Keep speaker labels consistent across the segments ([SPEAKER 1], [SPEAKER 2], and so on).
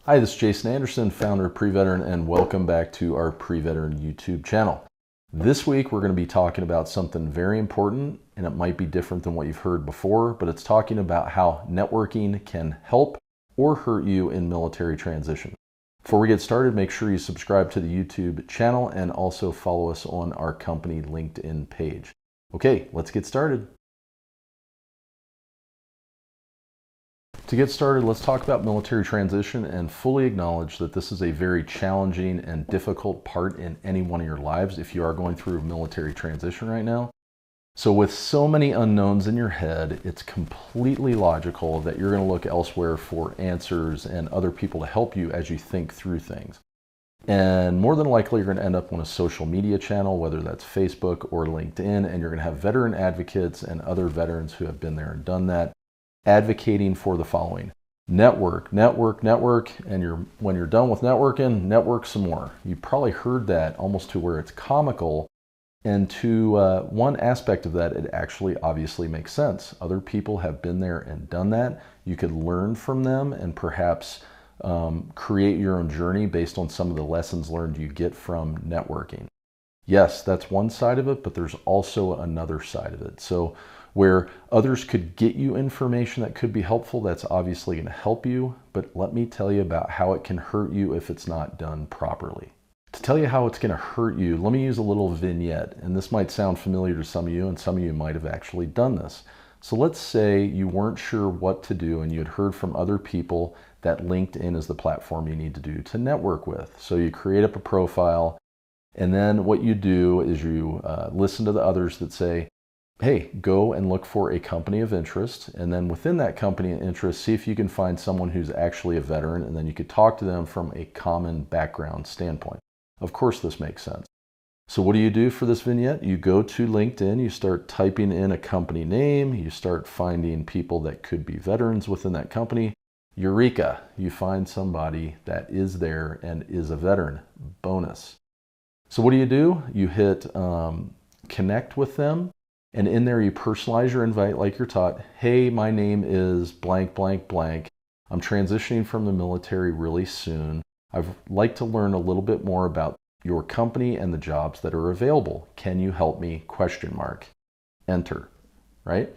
[SPEAKER 1] Hi, this is Jason Anderson, founder of Pre-Veteran, and welcome back to our Pre-Veteran YouTube channel. This week, we're going to be talking about something very important, and it might be different than what you've heard before, but it's talking about how networking can help or hurt you in military transition. Before we get started, make sure you subscribe to the YouTube channel and also follow us on our company LinkedIn page. Okay, let's get started. To get started, let's talk about military transition and fully acknowledge that this is a very challenging and difficult part in any one of your lives if you are going through a military transition right now. So with so many unknowns in your head, it's completely logical that you're going to look elsewhere for answers and other people to help you as you think through things. And more than likely, you're going to end up on a social media channel, whether that's Facebook or LinkedIn, and you're going to have veteran advocates and other veterans who have been there and done that, advocating for the following: network, and when you're done with networking, network some more. You probably heard that almost to where it's comical, and to one aspect of that, it actually obviously makes sense. Other people have been there and done that. You could learn from them and perhaps create your own journey based on some of the lessons learned you get from networking. Yes, that's one side of it, but there's also another side of it. So where others could get you information that could be helpful, that's obviously going to help you, but let me tell you about how it can hurt you if it's not done properly. To tell you how it's going to hurt you, let me use a little vignette, and this might sound familiar to some of you, and some of you might have actually done this. So let's say you weren't sure what to do and you had heard from other people that LinkedIn is the platform you need to do to network with. So you create up a profile, and then what you do is you listen to the others that say, hey, go and look for a company of interest, and then within that company of interest, see if you can find someone who's actually a veteran, and then you could talk to them from a common background standpoint. Of course, this makes sense. So what do you do for this vignette? You go to LinkedIn, you start typing in a company name, you start finding people that could be veterans within that company. Eureka, you find somebody that is there and is a veteran. Bonus. So what do? You hit connect with them. And in there, you personalize your invite like you're taught. Hey, my name is blank, blank, blank. I'm transitioning from the military really soon. I'd like to learn a little bit more about your company and the jobs that are available. Can you help me? ? Enter, right?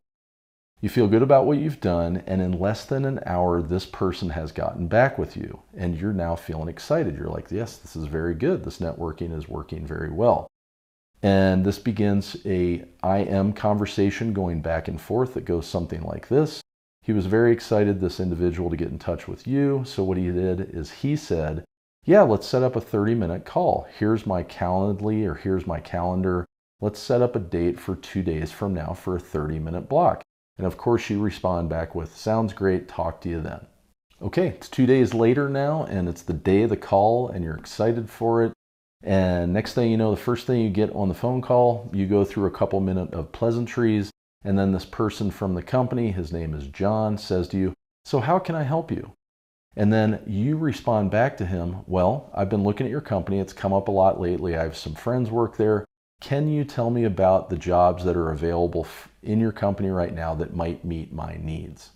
[SPEAKER 1] You feel good about what you've done, and in less than an hour, this person has gotten back with you, and you're now feeling excited. You're like, yes, this is very good. This networking is working very well. And this begins a IM conversation going back and forth that goes something like this. He was very excited, this individual, to get in touch with you. So what he did is he said, yeah, let's set up a 30-minute call. Here's my Calendly, or here's my calendar. Let's set up a date for 2 days from now for a 30-minute block. And of course you respond back with, sounds great, talk to you then. Okay, it's 2 days later now, and it's the day of the call, and you're excited for it. And next thing you know, the first thing you get on the phone call, you go through a couple minutes of pleasantries, and then this person from the company, his name is John, says to you, so how can I help you? And then you respond back to him, well, I've been looking at your company. It's come up a lot lately. I have some friends work there. Can you tell me about the jobs that are available in your company right now that might meet my needs?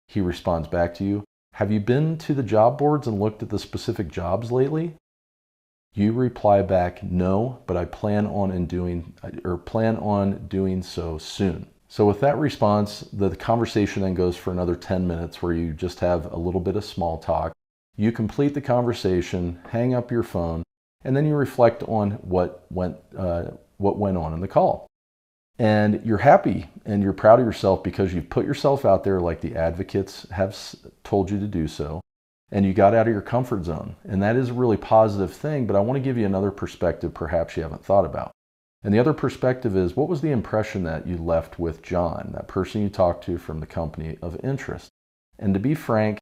[SPEAKER 1] He responds back to you, have you been to the job boards and looked at the specific jobs lately? You reply back, no, but I plan on doing so soon. So with that response, the conversation then goes for another 10 minutes where you just have a little bit of small talk. You complete the conversation, hang up your phone, and then you reflect on what went on in the call. And you're happy and you're proud of yourself because you've put yourself out there like the advocates have told you to do so. And you got out of your comfort zone. And that is a really positive thing, but I want to give you another perspective perhaps you haven't thought about. And the other perspective is, what was the impression that you left with John, that person you talked to from the company of interest? And to be frank,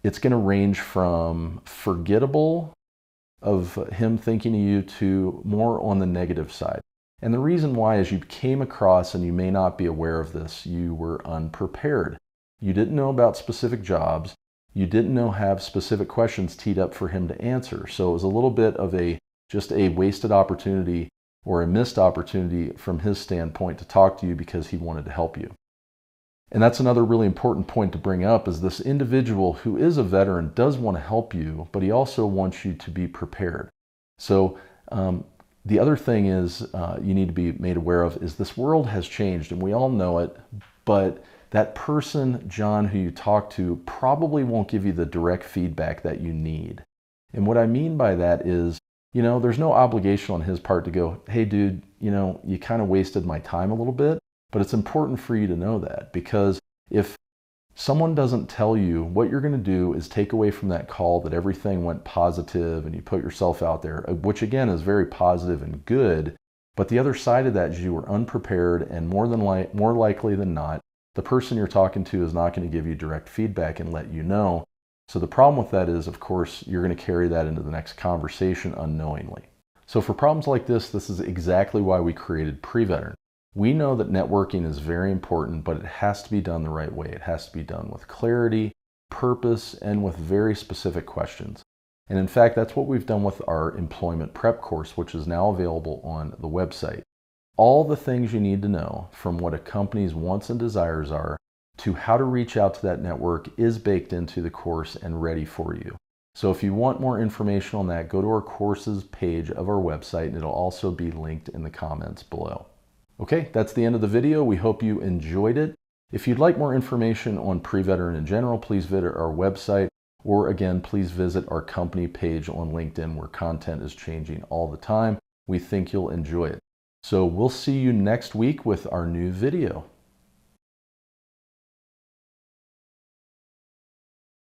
[SPEAKER 1] it's going to range from forgettable of him thinking of you to more on the negative side. And the reason why is you came across, and you may not be aware of this, you were unprepared. You didn't know about specific jobs. You didn't have specific questions teed up for him to answer. So it was a little bit of just a wasted opportunity or a missed opportunity from his standpoint to talk to you because he wanted to help you. And that's another really important point to bring up is this individual who is a veteran does want to help you, but he also wants you to be prepared. So the other thing is you need to be made aware of is this world has changed and we all know it, but that person, John, who you talk to probably won't give you the direct feedback that you need. And what I mean by that is, there's no obligation on his part to go, hey dude, you kind of wasted my time a little bit. But it's important for you to know that, because if someone doesn't tell you, what you're going to do is take away from that call that everything went positive and you put yourself out there, which again is very positive and good. But the other side of that is you were unprepared, and more likely than not, the person you're talking to is not going to give you direct feedback and let you know. So the problem with that is, of course, you're going to carry that into the next conversation unknowingly. So for problems like this is exactly why we created Preveteran. We know that networking is very important, but it has to be done the right way. It has to be done with clarity, purpose, and with very specific questions. And in fact, that's what we've done with our employment prep course, which is now available on the website. All the things you need to know, from what a company's wants and desires are to how to reach out to that network, is baked into the course and ready for you. So if you want more information on that, go to our courses page of our website, and it'll also be linked in the comments below. Okay, that's the end of the video. We hope you enjoyed it. If you'd like more information on Preveteran in general, please visit our website, or again, please visit our company page on LinkedIn, where content is changing all the time. We think you'll enjoy it. So we'll see you next week with our new video.